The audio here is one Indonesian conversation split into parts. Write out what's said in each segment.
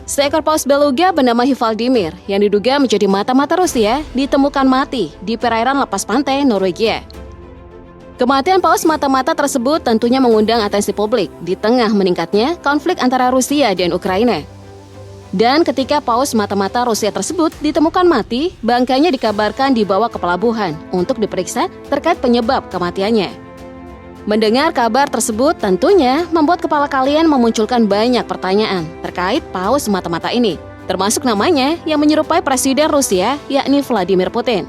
Seekor paus beluga bernama Hivaldimir yang diduga menjadi mata-mata Rusia ditemukan mati di perairan lepas pantai Norwegia. Kematian paus mata-mata tersebut tentunya mengundang atensi publik di tengah meningkatnya konflik antara Rusia dan Ukraina. Dan ketika paus mata-mata Rusia tersebut ditemukan mati, bangkainya dikabarkan dibawa ke pelabuhan untuk diperiksa terkait penyebab kematiannya. Mendengar kabar tersebut tentunya membuat kepala kalian memunculkan banyak pertanyaan terkait paus mata-mata ini, termasuk namanya yang menyerupai Presiden Rusia, yakni Vladimir Putin.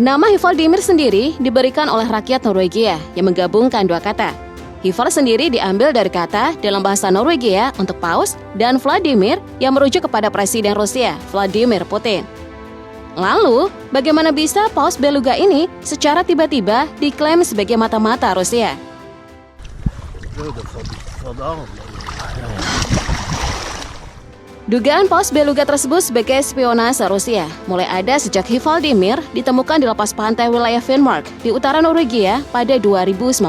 Nama Hivaldimir sendiri diberikan oleh rakyat Norwegia yang menggabungkan dua kata. Hival sendiri diambil dari kata dalam bahasa Norwegia untuk paus dan Vladimir yang merujuk kepada Presiden Rusia, Vladimir Putin. Lalu, bagaimana bisa paus beluga ini secara tiba-tiba diklaim sebagai mata-mata Rusia? Dugaan paus beluga tersebut sebagai spionase Rusia mulai ada sejak Hivaldimir ditemukan di lepas pantai wilayah Finnmark di utara Norwegia pada 2019.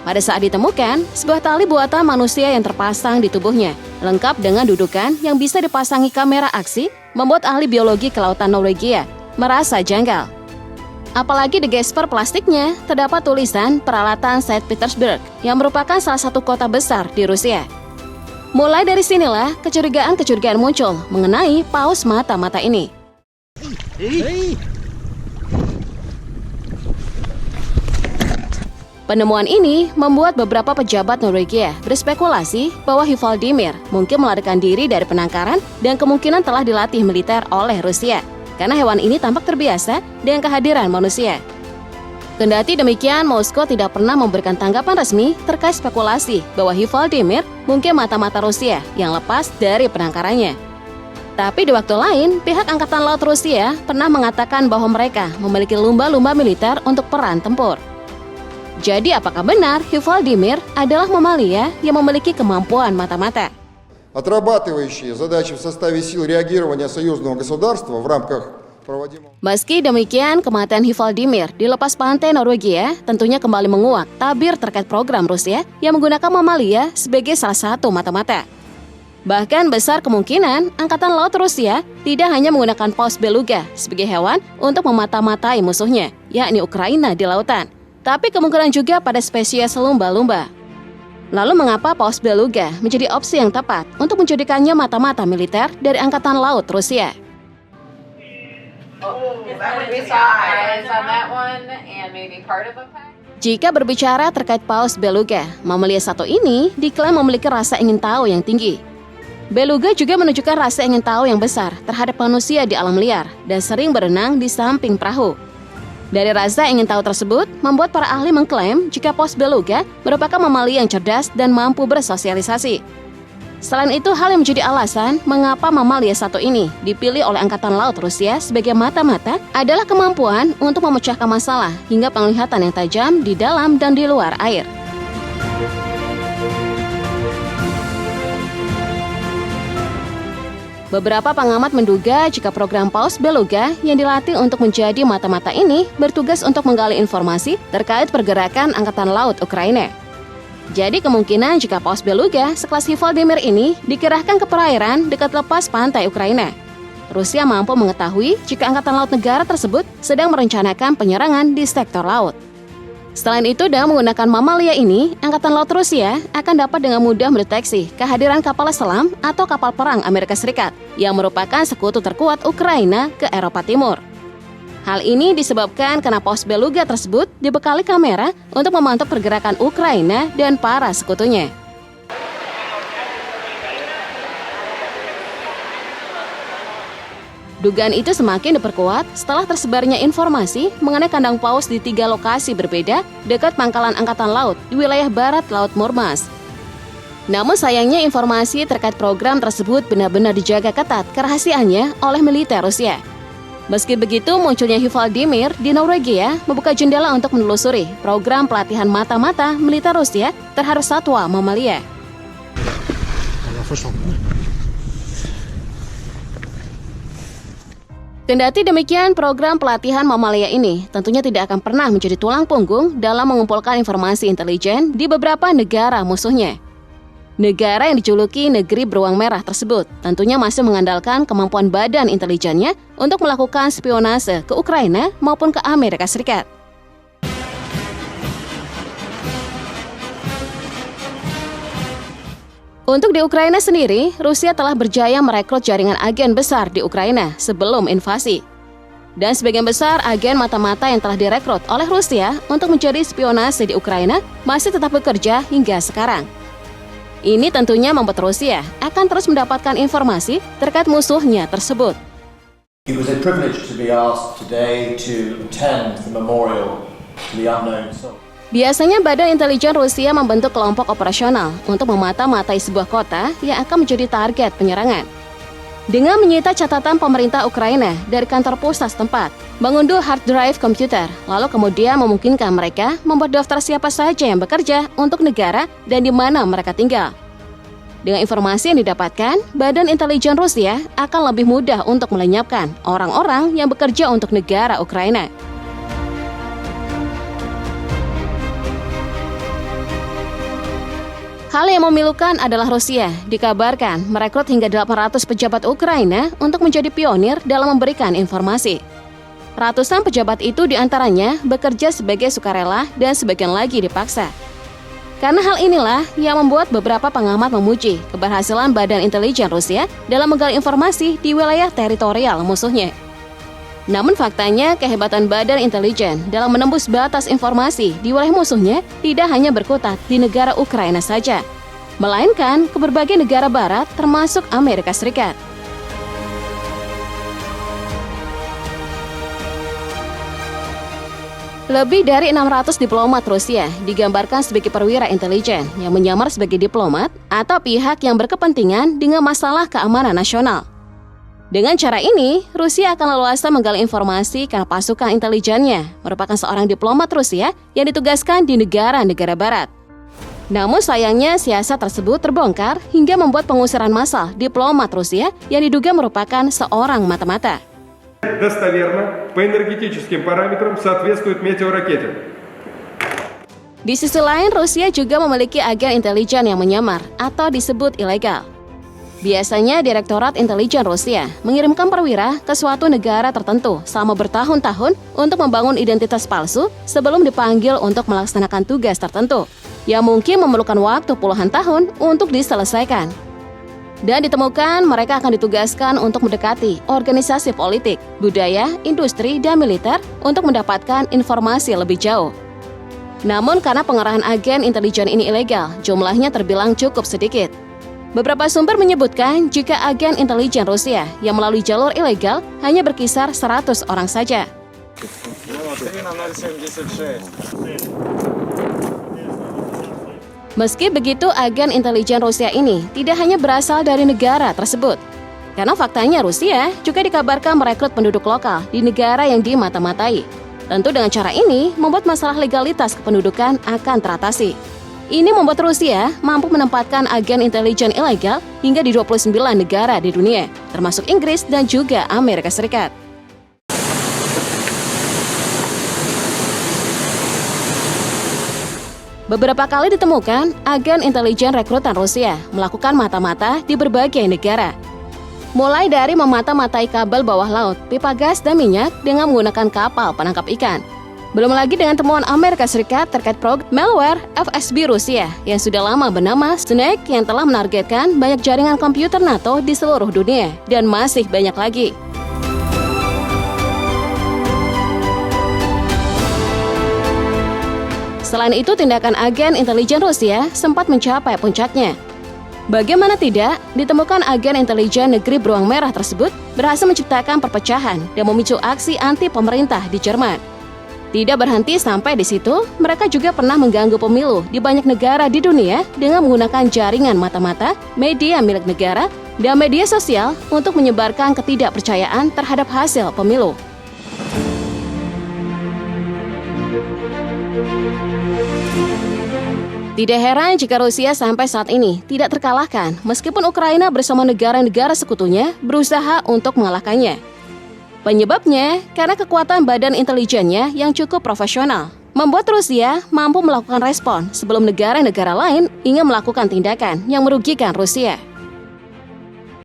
Pada saat ditemukan, sebuah tali buatan manusia yang terpasang di tubuhnya, lengkap dengan dudukan yang bisa dipasangi kamera aksi, membuat ahli biologi kelautan Norwegia merasa janggal. Apalagi di gesper plastiknya terdapat tulisan peralatan St. Petersburg yang merupakan salah satu kota besar di Rusia. Mulai dari sinilah kecurigaan-kecurigaan muncul mengenai paus mata-mata ini. Penemuan ini membuat beberapa pejabat Norwegia berspekulasi bahwa Hivaldimir mungkin melarikan diri dari penangkaran dan kemungkinan telah dilatih militer oleh Rusia, karena hewan ini tampak terbiasa dengan kehadiran manusia. Kendati demikian, Moskow tidak pernah memberikan tanggapan resmi terkait spekulasi bahwa Hivaldimir mungkin mata-mata Rusia yang lepas dari penangkarannya. Tapi di waktu lain, pihak Angkatan Laut Rusia pernah mengatakan bahwa mereka memiliki lumba-lumba militer untuk peran tempur. Jadi apakah benar Hivaldimir adalah mamalia yang memiliki kemampuan mata-mata? Отрабатывающие задачи в составе сил реагирования союзного государства в рамках проводимого... Meski demikian, kematian Hivaldimir di lepas pantai Norwegia tentunya kembali menguak tabir terkait program Rusia yang menggunakan mamalia sebagai salah satu mata-mata. Bahkan besar kemungkinan Angkatan Laut Rusia tidak hanya menggunakan paus beluga sebagai hewan untuk memata-matai musuhnya, yakni Ukraina di lautan, tapi kemungkinan juga pada spesies lumba-lumba. Lalu mengapa paus beluga menjadi opsi yang tepat untuk menjadikannya mata-mata militer dari Angkatan Laut Rusia? Jika berbicara terkait paus beluga, mamalia satu ini diklaim memiliki rasa ingin tahu yang tinggi. Beluga juga menunjukkan rasa ingin tahu yang besar terhadap manusia di alam liar dan sering berenang di samping perahu. Dari rasa ingin tahu tersebut, membuat para ahli mengklaim jika paus beluga merupakan mamalia yang cerdas dan mampu bersosialisasi. Selain itu, hal yang menjadi alasan mengapa mamalia satu ini dipilih oleh Angkatan Laut Rusia sebagai mata-mata adalah kemampuan untuk memecahkan masalah hingga penglihatan yang tajam di dalam dan di luar air. Beberapa pengamat menduga jika program paus beluga yang dilatih untuk menjadi mata-mata ini bertugas untuk menggali informasi terkait pergerakan Angkatan Laut Ukraina. Jadi kemungkinan jika paus beluga sekelas Hivaldimir ini dikerahkan ke perairan dekat lepas pantai Ukraina, Rusia mampu mengetahui jika Angkatan Laut negara tersebut sedang merencanakan penyerangan di sektor laut. Selain itu, dengan menggunakan mamalia ini, Angkatan Laut Rusia akan dapat dengan mudah mendeteksi kehadiran kapal selam atau kapal perang Amerika Serikat yang merupakan sekutu terkuat Ukraina ke Eropa Timur. Hal ini disebabkan karena paus beluga tersebut dibekali kamera untuk memantau pergerakan Ukraina dan para sekutunya. Dugaan itu semakin diperkuat setelah tersebarnya informasi mengenai kandang paus di 3 lokasi berbeda dekat pangkalan Angkatan Laut di wilayah barat Laut Murmansk. Namun sayangnya informasi terkait program tersebut benar-benar dijaga ketat kerahasiaannya oleh militer Rusia. Meski begitu, munculnya Hivaldimir di Norwegia membuka jendela untuk menelusuri program pelatihan mata-mata militer Rusia terhadap satwa mamalia. Kendati demikian, program pelatihan mamalia ini tentunya tidak akan pernah menjadi tulang punggung dalam mengumpulkan informasi intelijen di beberapa negara musuhnya. Negara yang dijuluki negeri beruang merah tersebut tentunya masih mengandalkan kemampuan badan intelijennya untuk melakukan spionase ke Ukraina maupun ke Amerika Serikat. Untuk di Ukraina sendiri, Rusia telah berjaya merekrut jaringan agen besar di Ukraina sebelum invasi. Dan sebagian besar agen mata-mata yang telah direkrut oleh Rusia untuk menjadi spionase di Ukraina masih tetap bekerja hingga sekarang. Ini tentunya membuat Rusia akan terus mendapatkan informasi terkait musuhnya tersebut. It was a privilege to be asked today to attend the memorial to the unknown soldier. Biasanya Badan Intelijen Rusia membentuk kelompok operasional untuk memata-matai sebuah kota yang akan menjadi target penyerangan. Dengan menyita catatan pemerintah Ukraina dari kantor pusat setempat, mengunduh hard drive komputer, lalu kemudian memungkinkan mereka membuat daftar siapa saja yang bekerja untuk negara dan di mana mereka tinggal. Dengan informasi yang didapatkan, Badan Intelijen Rusia akan lebih mudah untuk melenyapkan orang-orang yang bekerja untuk negara Ukraina. Hal yang memilukan adalah Rusia dikabarkan merekrut hingga 800 pejabat Ukraina untuk menjadi pionir dalam memberikan informasi. Ratusan pejabat itu diantaranya bekerja sebagai sukarela dan sebagian lagi dipaksa. Karena hal inilah yang membuat beberapa pengamat memuji keberhasilan Badan Intelijen Rusia dalam menggali informasi di wilayah teritorial musuhnya. Namun faktanya kehebatan Badan Intelijen dalam menembus batas informasi di wilayah musuhnya tidak hanya berkutat di negara Ukraina saja, melainkan ke berbagai negara barat termasuk Amerika Serikat. Lebih dari 600 diplomat Rusia digambarkan sebagai perwira intelijen yang menyamar sebagai diplomat atau pihak yang berkepentingan dengan masalah keamanan nasional. Dengan cara ini, Rusia akan leluasa menggali informasi karena pasukan intelijennya merupakan seorang diplomat Rusia yang ditugaskan di negara-negara barat. Namun sayangnya siasat tersebut terbongkar hingga membuat pengusiran massal diplomat Rusia yang diduga merupakan seorang mata-mata. Достоверно по энергетическим параметрам соответствует метеоракете. Di sisi lain, Rusia juga memiliki agen intelijen yang menyamar atau disebut ilegal. Biasanya Direktorat Intelijen Rusia mengirimkan perwira ke suatu negara tertentu selama bertahun-tahun untuk membangun identitas palsu sebelum dipanggil untuk melaksanakan tugas tertentu, yang mungkin memerlukan waktu puluhan tahun untuk diselesaikan. Dan ditemukan mereka akan ditugaskan untuk mendekati organisasi politik, budaya, industri, dan militer untuk mendapatkan informasi lebih jauh. Namun karena pengerahan agen intelijen ini ilegal, jumlahnya terbilang cukup sedikit. Beberapa sumber menyebutkan jika agen intelijen Rusia yang melalui jalur ilegal hanya berkisar 100 orang saja. Meski begitu, agen intelijen Rusia ini tidak hanya berasal dari negara tersebut. Karena faktanya Rusia juga dikabarkan merekrut penduduk lokal di negara yang dimata-matai. Tentu dengan cara ini membuat masalah legalitas kependudukan akan teratasi. Ini membuat Rusia mampu menempatkan agen intelijen ilegal hingga di 29 negara di dunia, termasuk Inggris dan juga Amerika Serikat. Beberapa kali ditemukan agen intelijen rekrutan Rusia melakukan mata-mata di berbagai negara. Mulai dari memata-matai kabel bawah laut, pipa gas dan minyak dengan menggunakan kapal penangkap ikan. Belum lagi dengan temuan Amerika Serikat terkait program malware FSB Rusia yang sudah lama bernama Snake yang telah menargetkan banyak jaringan komputer NATO di seluruh dunia, dan masih banyak lagi. Selain itu, tindakan agen intelijen Rusia sempat mencapai puncaknya. Bagaimana tidak, ditemukan agen intelijen negeri beruang merah tersebut berhasil menciptakan perpecahan dan memicu aksi anti pemerintah di Jerman. Tidak berhenti sampai di situ, mereka juga pernah mengganggu pemilu di banyak negara di dunia dengan menggunakan jaringan mata-mata, media milik negara, dan media sosial untuk menyebarkan ketidakpercayaan terhadap hasil pemilu. Tidak heran jika Rusia sampai saat ini tidak terkalahkan meskipun Ukraina bersama negara-negara sekutunya berusaha untuk mengalahkannya. Penyebabnya karena kekuatan badan intelijennya yang cukup profesional, membuat Rusia mampu melakukan respon sebelum negara-negara lain ingin melakukan tindakan yang merugikan Rusia.